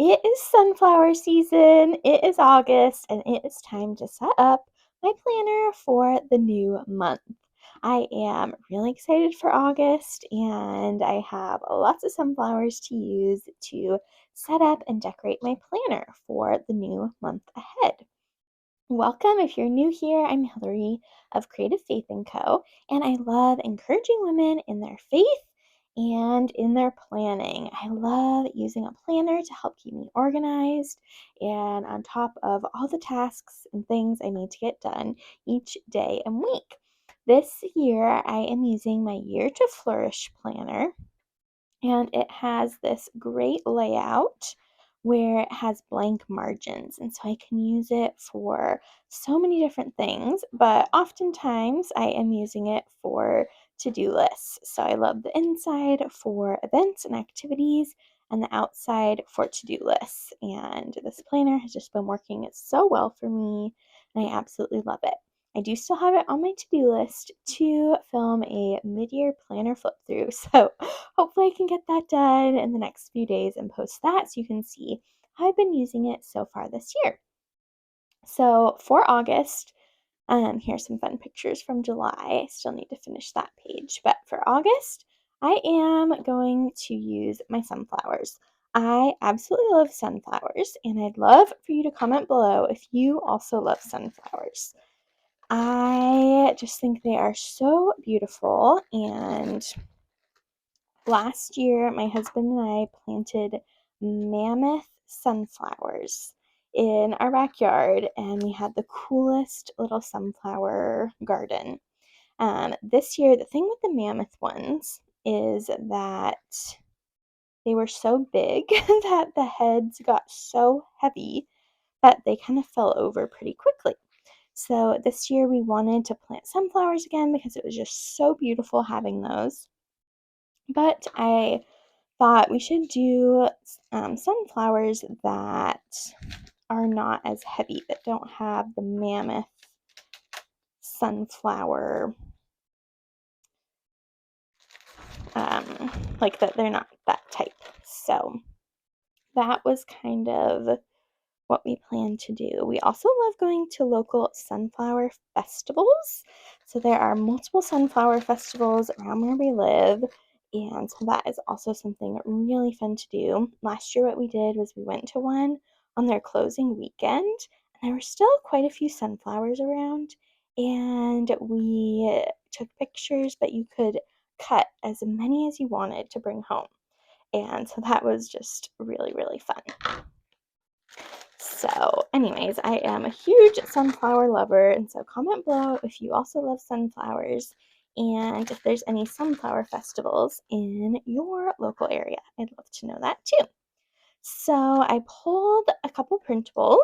It is sunflower season, it is August, and it is time to set up my planner for the new month. I am really excited for August, and I have lots of sunflowers to use to set up and decorate my planner for the new month ahead. Welcome. If you're new here, I'm Hillary of Creative Faith & Co. And I love encouraging women in their faith and in their planning. I love using a planner to help keep me organized and on top of all the tasks and things I need to get done each day and week. This year, I am using my Year to Flourish planner, and it has this great layout where it has blank margins, and so I can use it for so many different things, but oftentimes I am using it for to-do lists. So I love the inside for events and activities and the outside for to-do lists, and this planner has just been working so well for me, and I absolutely love it. I do still have it on my to-do list to film a mid-year planner flip through, so hopefully I can get that done in the next few days and post that so you can see how I've been using it so far this year. So for August, here's some fun pictures from July. I still need to finish that page, but for August, I am going to use my sunflowers. I absolutely love sunflowers, and I'd love for you to comment below if you also love sunflowers. I just think they are so beautiful, and last year my husband and I planted mammoth sunflowers in our backyard, and we had the coolest little sunflower garden. This year, the thing with the mammoth ones is that they were so big that the heads got so heavy that they kind of fell over pretty quickly. So this year we wanted to plant sunflowers again because it was just so beautiful having those. But I thought we should do sunflowers that are not as heavy, that don't have the mammoth sunflower, like that they're not that type. So that was kind of what we plan to do. We also love going to local sunflower festivals. So there are multiple sunflower festivals around where we live, and so that is also something really fun to do. Last year, what we did was we went to one on their closing weekend, and there were still quite a few sunflowers around, and we took pictures, but you could cut as many as you wanted to bring home. And so that was just really, really fun. So, anyways, I am a huge sunflower lover, and so comment below if you also love sunflowers and if there's any sunflower festivals in your local area. I'd love to know that too. So, I pulled a couple printables.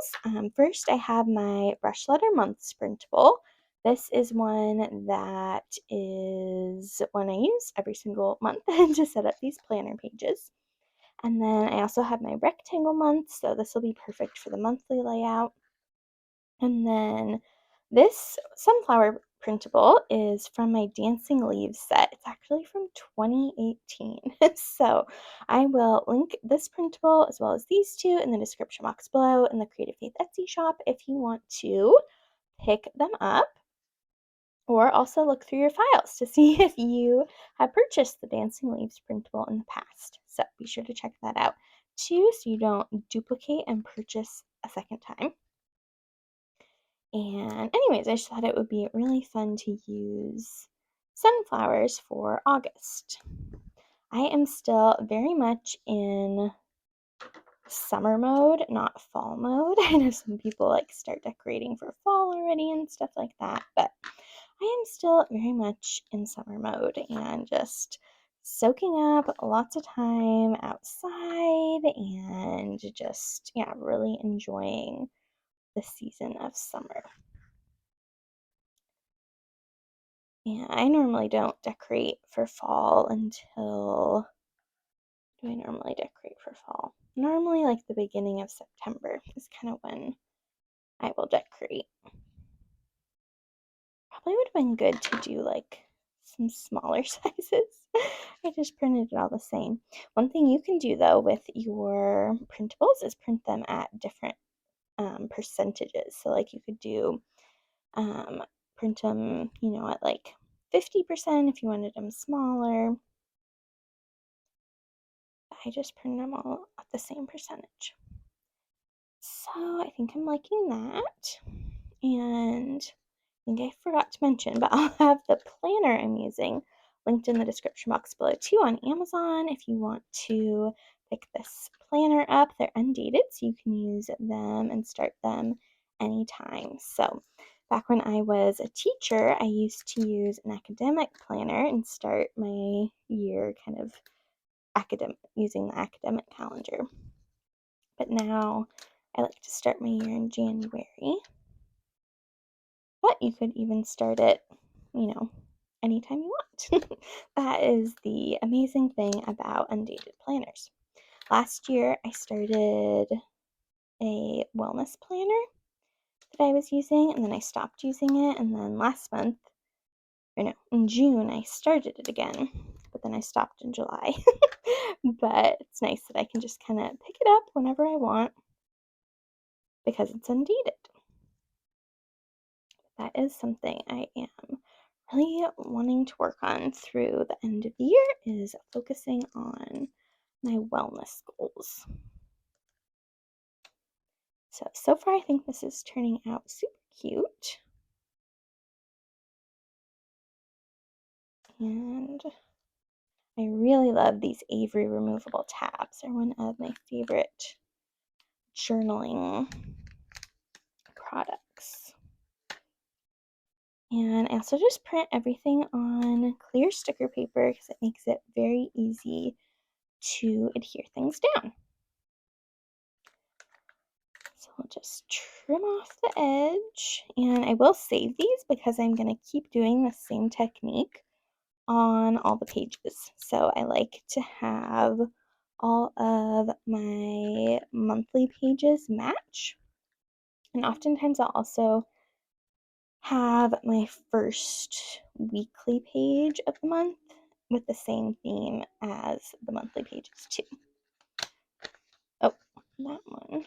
First, I have my Brush Letter Months printable. This is one that is one I use every single month to set up these planner pages. And then I also have my rectangle months, so this will be perfect for the monthly layout. And then this sunflower printable is from my Dancing Leaves set. It's actually from 2018. So I will link this printable as well as these two in the description box below in the Creative Faith Etsy shop if you want to pick them up. Or also look through your files to see if you have purchased the Dancing Leaves printable in the past. So be sure to check that out too so you don't duplicate and purchase a second time. And anyways, I just thought it would be really fun to use sunflowers for August. I am still very much in summer mode, not fall mode. I know some people like start decorating for fall already and stuff like that, but I am still very much in summer mode and just soaking up lots of time outside and just, yeah, really enjoying the season of summer. Yeah, I normally don't decorate for fall until, do I normally decorate for fall? Normally, like the beginning of September is kind of when I will decorate. Probably would have been good to do like some smaller sizes. I just printed it all the same. One thing you can do though with your printables is print them at different percentages. So like you could do um, print them, at like 50% if you wanted them smaller. I just print them all at the same percentage. So I think I'm liking that. And I think I forgot to mention, but I'll have the planner I'm using linked in the description box below too on Amazon if you want to pick this planner up. They're undated, so you can use them and start them anytime. So back when I was a teacher, I used to use an academic planner and start my year kind of using the academic calendar. But now I like to start my year in January. But you could even start it, anytime you want. That is the amazing thing about undated planners. Last year, I started a wellness planner that I was using, and then I stopped using it. And then last month, or no, in June, I started it again, but then I stopped in July. But it's nice that I can just kind of pick it up whenever I want because it's undated. That is something I am really wanting to work on through the end of the year is focusing on my wellness goals. So far I think this is turning out super cute. And I really love these Avery removable tabs. They're one of my favorite journaling products. And I also just print everything on clear sticker paper because it makes it very easy to adhere things down. So I'll just trim off the edge, and I will save these because I'm going to keep doing the same technique on all the pages. So I like to have all of my monthly pages match. And oftentimes I'll also have my first weekly page of the month with the same theme as the monthly pages too. Oh, that one.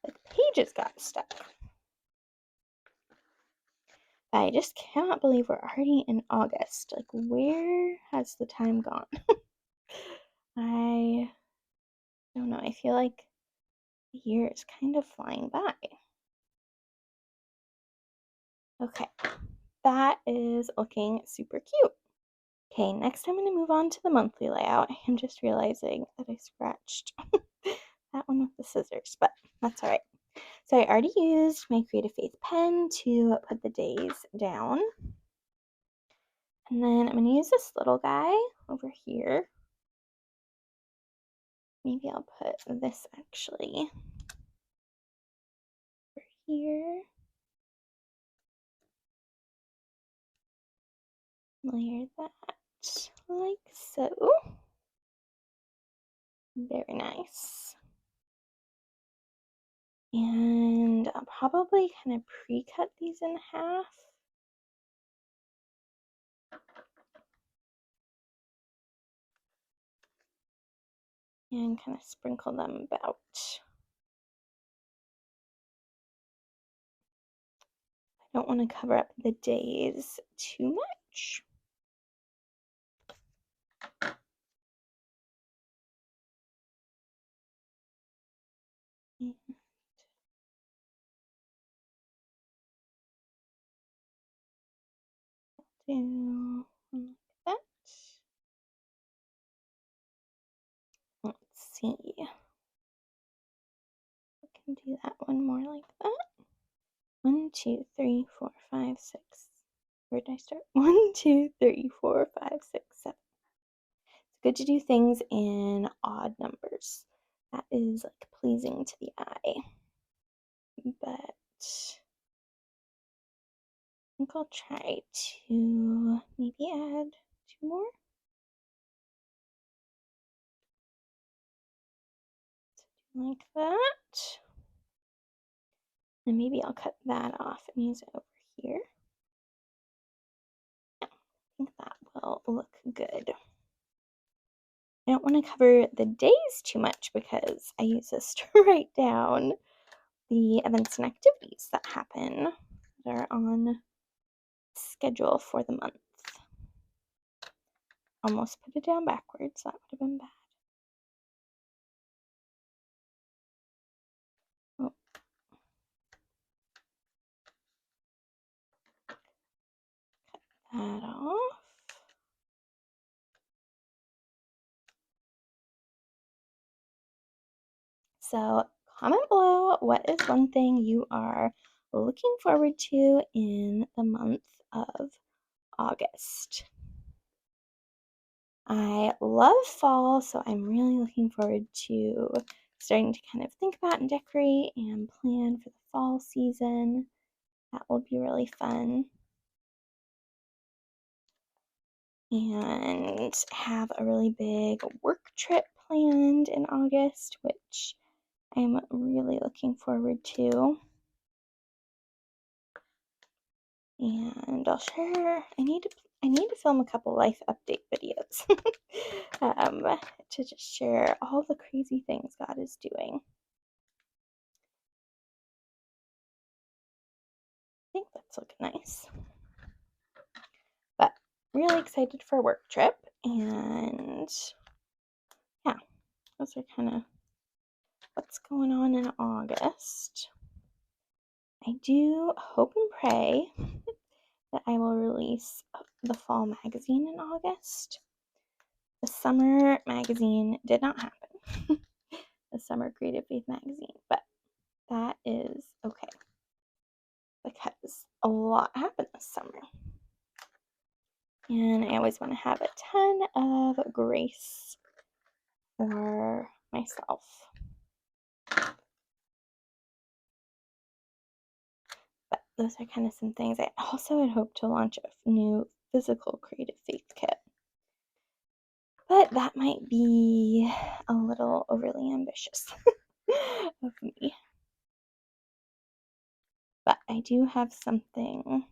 The pages got stuck. I just cannot believe we're already in August. Like, where has the time gone? I don't know. I feel like the year is kind of flying by. Okay, that is looking super cute. Okay, next I'm going to move on to the monthly layout. I am just realizing that I scratched that one with the scissors, but that's all right. So I already used my Creative Faith pen to put the days down. And then I'm going to use this little guy over here. Maybe I'll put this actually over here. Layer that like so. Very nice. And I'll probably kind of pre-cut these in half. And kind of sprinkle them about. I don't want to cover up the days too much. And do like that. Let's see. I can do that one more like that. 1, 2, 3, 4, 5, 6. Where did I start? 1, 2, 3, 4, 5, 6, 7. It's good to do things in odd numbers. That is like pleasing to the eye. But I think I'll try to maybe add 2 more. Like that. And maybe I'll cut that off and use it over here. think that will look good. I don't want to cover the days too much because I use this to write down the events and activities that happen that are on schedule for the month. Almost put it down backwards. That would have been bad. Oh. Cut that off. So comment below what is one thing you are looking forward to in the month of August. I love fall, so I'm really looking forward to starting to kind of think about and decorate and plan for the fall season. That will be really fun. And have a really big work trip planned in August, which I'm really looking forward to. And I'll share. I need to film a couple life update videos to just share all the crazy things God is doing. I think that's looking nice. But really excited for a work trip, and yeah, those are kind of what's going on in August. I do hope and pray that I will release the fall magazine in August. The summer magazine did not happen. The summer Creative Faith magazine, but that is okay because a lot happened this summer. And I always want to have a ton of grace for myself. But those are kind of some things. I also had hoped to launch a new physical Creative Faith kit. But that might be a little overly ambitious of me. But I do have something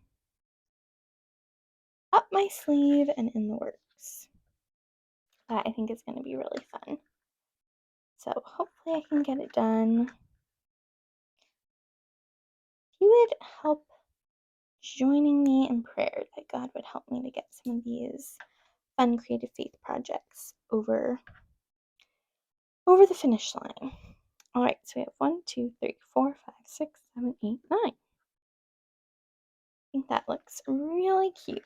up my sleeve and in the works that I think is going to be really fun. So hopefully I can get it done. If you would help joining me in prayer that God would help me to get some of these fun Creative Faith projects over the finish line. All right, so we have 1, 2, 3, 4, 5, 6, 7, 8, 9. I think that looks really cute.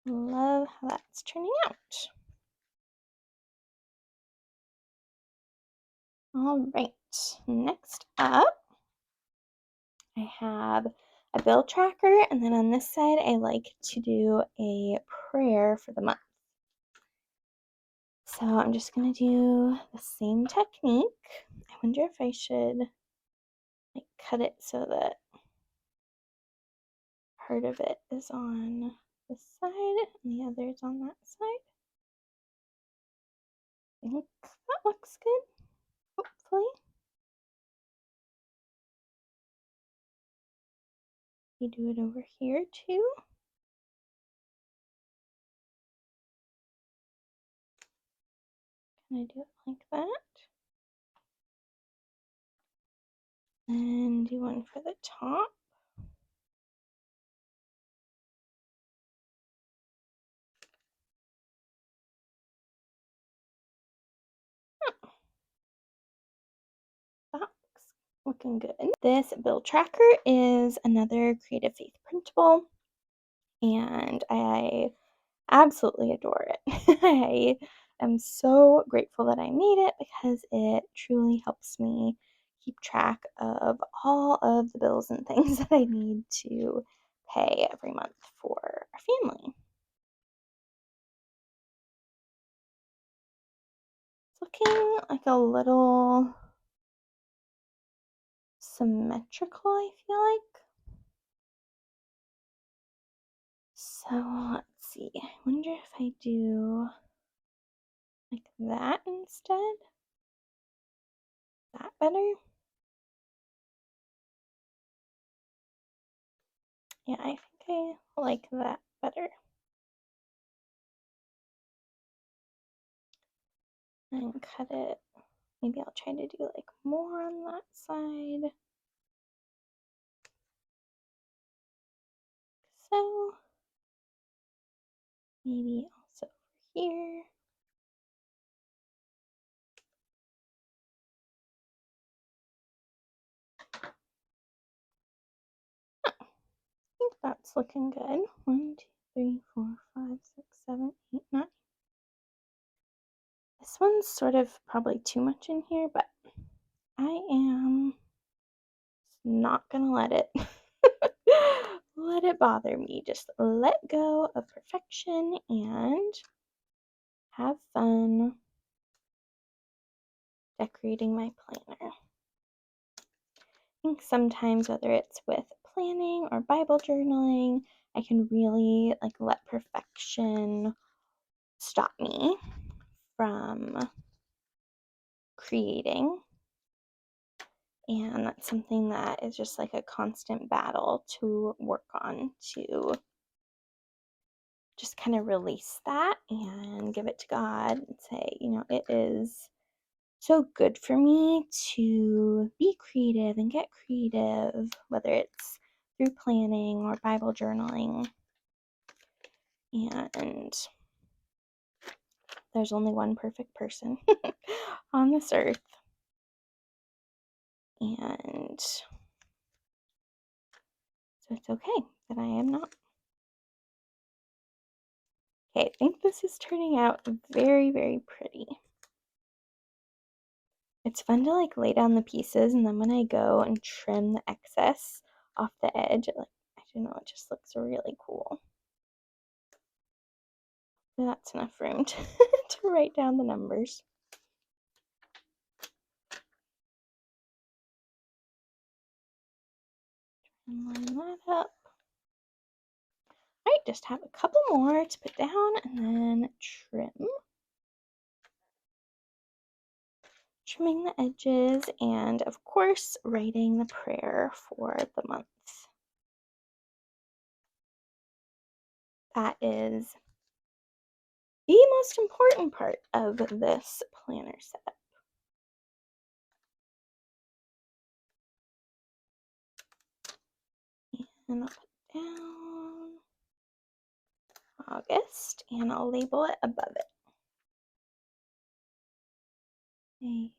Love how that's turning out. All right, next up, I have a bill tracker, and then on this side, I like to do a prayer for the month. So I'm just going to do the same technique. I wonder if I should like cut it so that part of it is on this side and the other is on that side. I think that looks good, hopefully. We do it over here too. Can I do it like that? And do one for the top. That looks looking good. This bill tracker is another Creative Faith printable, and I absolutely adore it. I am so grateful that I made it because it truly helps me keep track of all of the bills and things that I need to pay every month for our family. It's looking like a little symmetrical, I feel like. So let's see. I wonder if I do like that instead. That better? Yeah, I think Okay, I like that better. And cut it. Maybe I'll try to do like more on that side. So, maybe also over here. I think that's looking good. 1, 2, 3, 4, 5, 6, 7, 8, 9. This one's sort of probably too much in here, but I am not gonna let it let it bother me. Just let go of perfection and have fun decorating my planner. I think sometimes, whether it's with planning or Bible journaling, I can really like let perfection stop me from creating. And that's something that is just like a constant battle to work on, to just kind of release that and give it to God and say, it is so good for me to be creative and get creative, whether it's through planning or Bible journaling. And there's only one perfect person on this earth. And so it's okay that I am not. Okay, I think this is turning out very, very pretty. It's fun to like lay down the pieces, and then when I go and trim the excess off the edge, I don't know, it just looks really cool. That's enough room to, to write down the numbers. And line that up. Alright, just have a couple more to put down and then trim. Trimming the edges, and of course, writing the prayer for the month. That is the most important part of this planner setup. And I'll put down August, and I'll label it above it. A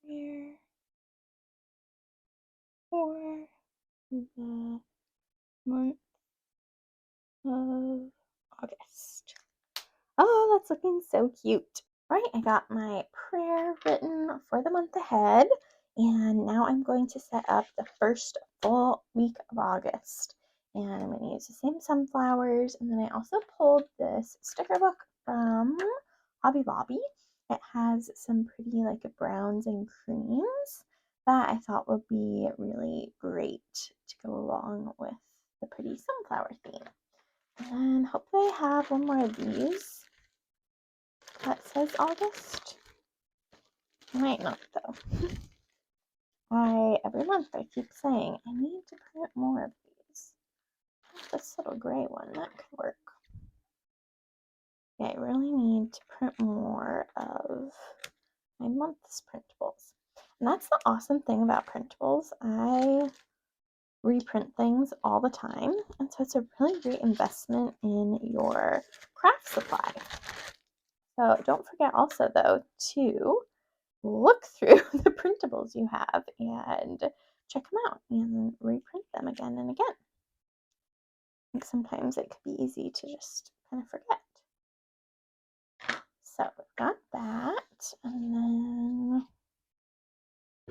prayer for the month of August. Oh, that's looking so cute. All right, I got my prayer written for the month ahead, and now I'm going to set up the first full week of August. And I'm going to use the same sunflowers, and then I also pulled this sticker book from Hobby Lobby. It has some pretty like browns and creams that I thought would be really great to go along with the pretty sunflower theme. And hopefully I have one more of these that says August. I might not though. Every month I keep saying I need to print more of these. This little gray one, that could work. Yeah, I really need to print more of my month's printables. And that's the awesome thing about printables. I reprint things all the time, and so it's a really great investment in your craft supply. So don't forget also though to look through the printables you have and check them out and reprint them again and again. I think sometimes it could be easy to just kind of forget. So we've got that, and then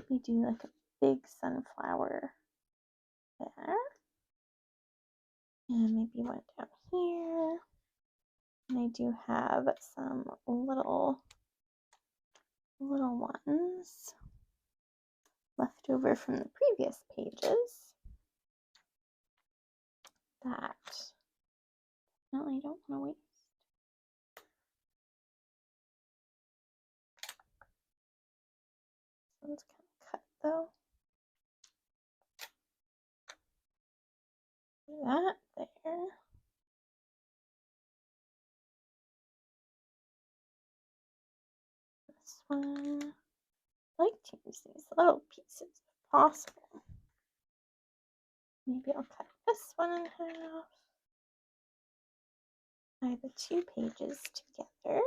we do like a big sunflower there, and maybe one down here. And I do have some little ones left over from the previous pages that definitely don't want to waste. This one's kind of cut though. that there. This one. I like to use these little pieces if possible. Maybe I'll cut this one in half. Tie the two pages together,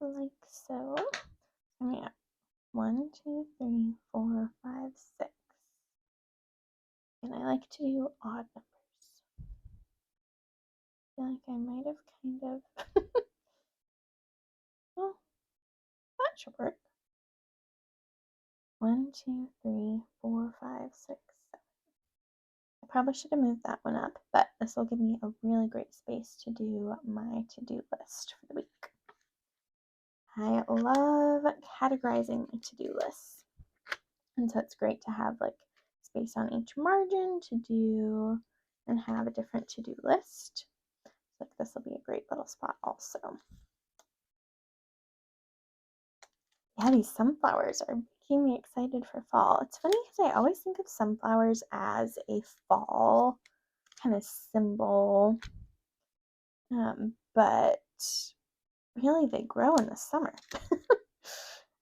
like so. And we have 1, 2, 3, 4, 5, 6. And I like to do odd numbers. I feel like I might have kind of, well, that should work. 1, 2, 3, 4, 5, 6, 7. I probably should have moved that one up, but this will give me a really great space to do my to-do list for the week. I love categorizing my to-do lists. And so it's great to have like space on each margin to do and have a different to-do list. Like this will be a great little spot also. Yeah, these sunflowers are making me excited for fall. It's funny because I always think of sunflowers as a fall kind of symbol, but really they grow in the summer,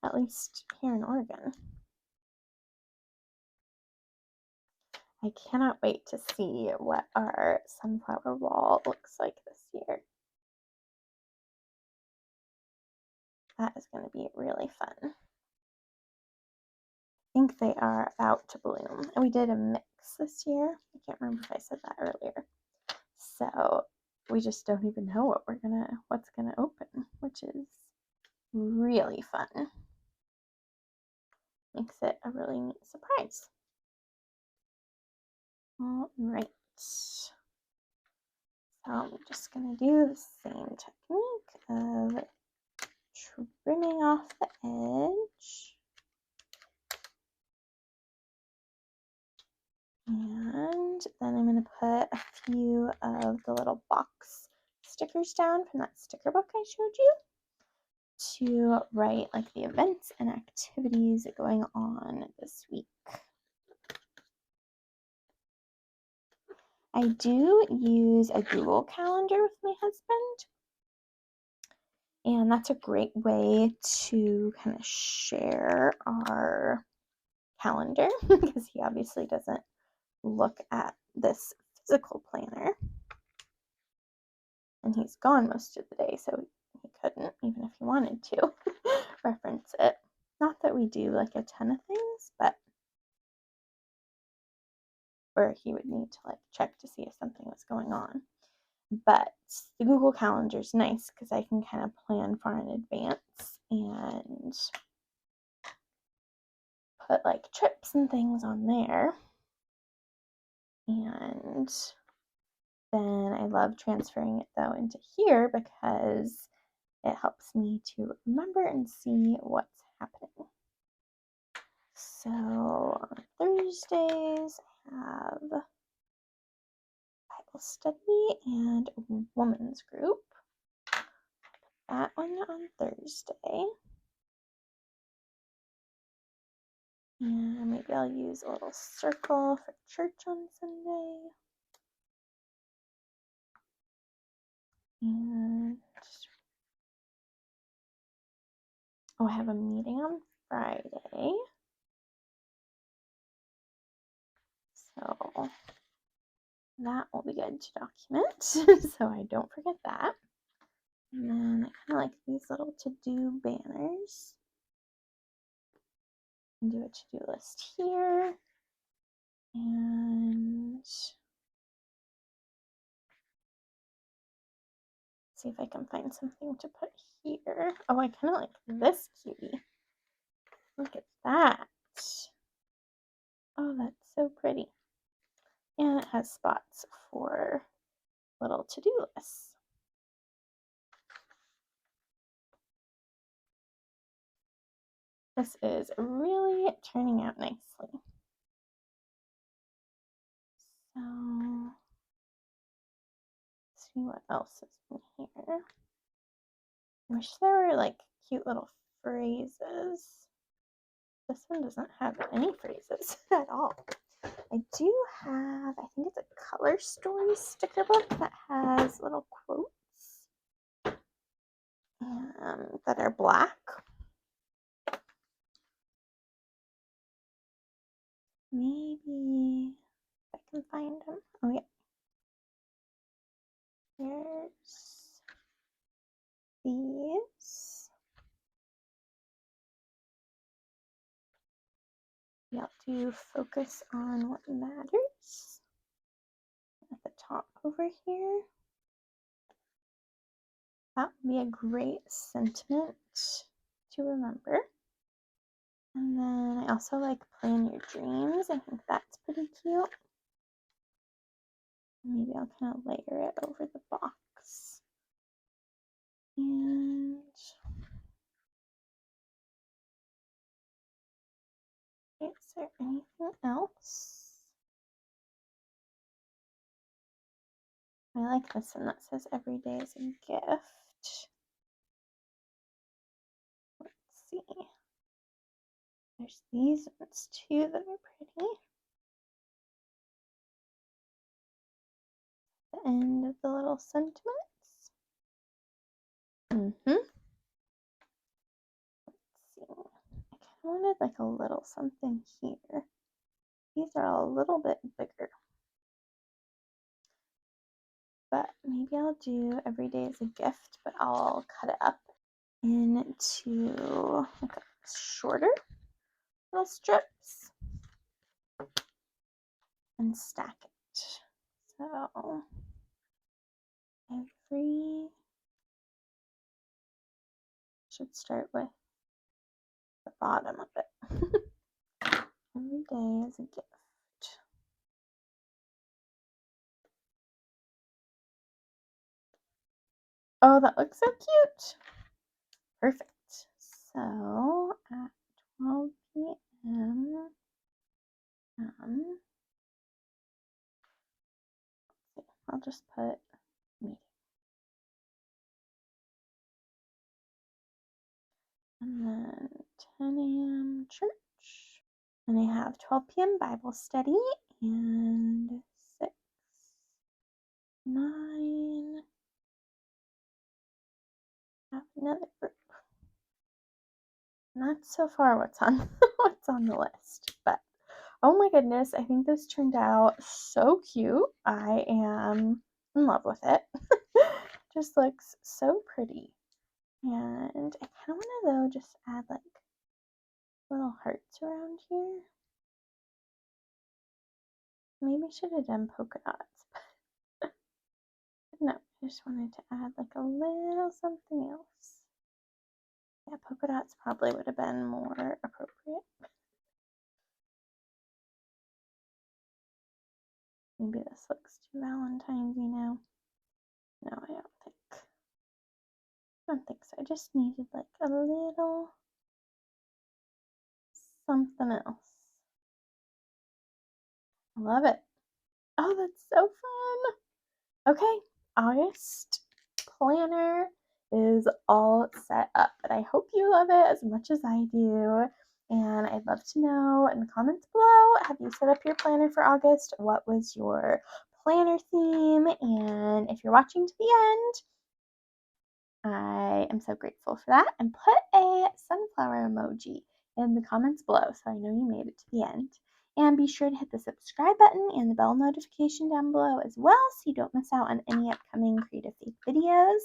at least here in Oregon. I cannot wait to see what our sunflower wall looks like this year. That is going to be really fun. I think they are about to bloom. And we did a mix this year. I can't remember if I said that earlier. So we just don't even know what's gonna open, which is really fun. Makes it a really neat surprise. All right. So I'm just gonna do the same technique of trimming off the edge. And then I'm going to put a few of the little box stickers down from that sticker book I showed you to write like the events and activities going on this week. I do use a Google Calendar with my husband, and that's a great way to kind of share our calendar because he obviously doesn't look at this physical planner. And he's gone most of the day, so he couldn't, even if he wanted to, reference it. Not that we do like a ton of things, but where he would need to like check to see if something was going on. But the Google Calendar is nice because I can kind of plan far in advance and put like trips and things on there. And then I love transferring it though into here because it helps me to remember and see what's happening. So on Thursdays, I have Bible study and women's group. That one on Thursday. And maybe I'll use a little circle for church on Sunday. And oh, I have a meeting on Friday. So that will be good to document so I don't forget that. And then I kind of like these little to-do banners. And do a to-do list here. And see if I can find something to put here. Oh, I kind of like this cutie. Look at that. Oh, that's so pretty. And it has spots for little to-do lists. This is really turning out nicely. So, let's see what else is in here. I wish there were like cute little phrases. This one doesn't have any phrases at all. I do have, I think it's a color story sticker book that has little quotes that are black. Maybe I can find them. Oh yeah. Here's these. We have to focus on what matters. At the top over here. That would be a great sentiment to remember. And then I also like plan your dreams. I think that's pretty cute. Maybe I'll kind of layer it over the box. And is there anything else? I like this one that says every day is a gift. Let's see. There's these ones too that are pretty. The end of the little sentiments. Let's see. I kind of wanted like a little something here. These are a little bit bigger. But maybe I'll do every day as a gift, but I'll cut it up into like shorter little strips and stack it. So should start with the bottom of it. Every day is a gift. Oh, that looks so cute. Perfect. So at 12 p.m. I'll just put meeting. And then 10 a.m. church. And I have 12 p.m. Bible study and 6, 9. I have another group. And that's so far what's on what's on the list. But oh my goodness, I think this turned out so cute. I am in love with it. Just looks so pretty. And I kind of want to though just add like little hearts around here. Maybe I should have done polka dots. No, I just wanted to add like a little something else. Yeah, polka dots probably would have been more appropriate. Maybe this looks too Valentine's-y now. No, I don't think so. I just needed like a little something else. I love it. Oh, that's so fun. Okay, August planner is all set up, but I hope you love it as much as I do. And I'd love to know in the comments below, have you set up your planner for August? What was your planner theme? And if you're watching to the end, I am so grateful for that. And put a sunflower emoji in the comments below so I know you made it to the end. And be sure to hit the subscribe button and the bell notification down below as well so you don't miss out on any upcoming Creative Faith videos.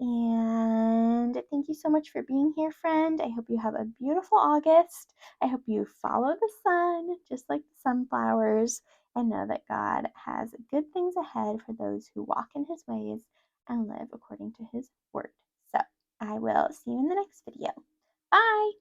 And thank you so much for being here, friend. I hope you have a beautiful August. I hope you follow the sun just like the sunflowers and know that God has good things ahead for those who walk in his ways and live according to his word. So I will see you in the next video. Bye!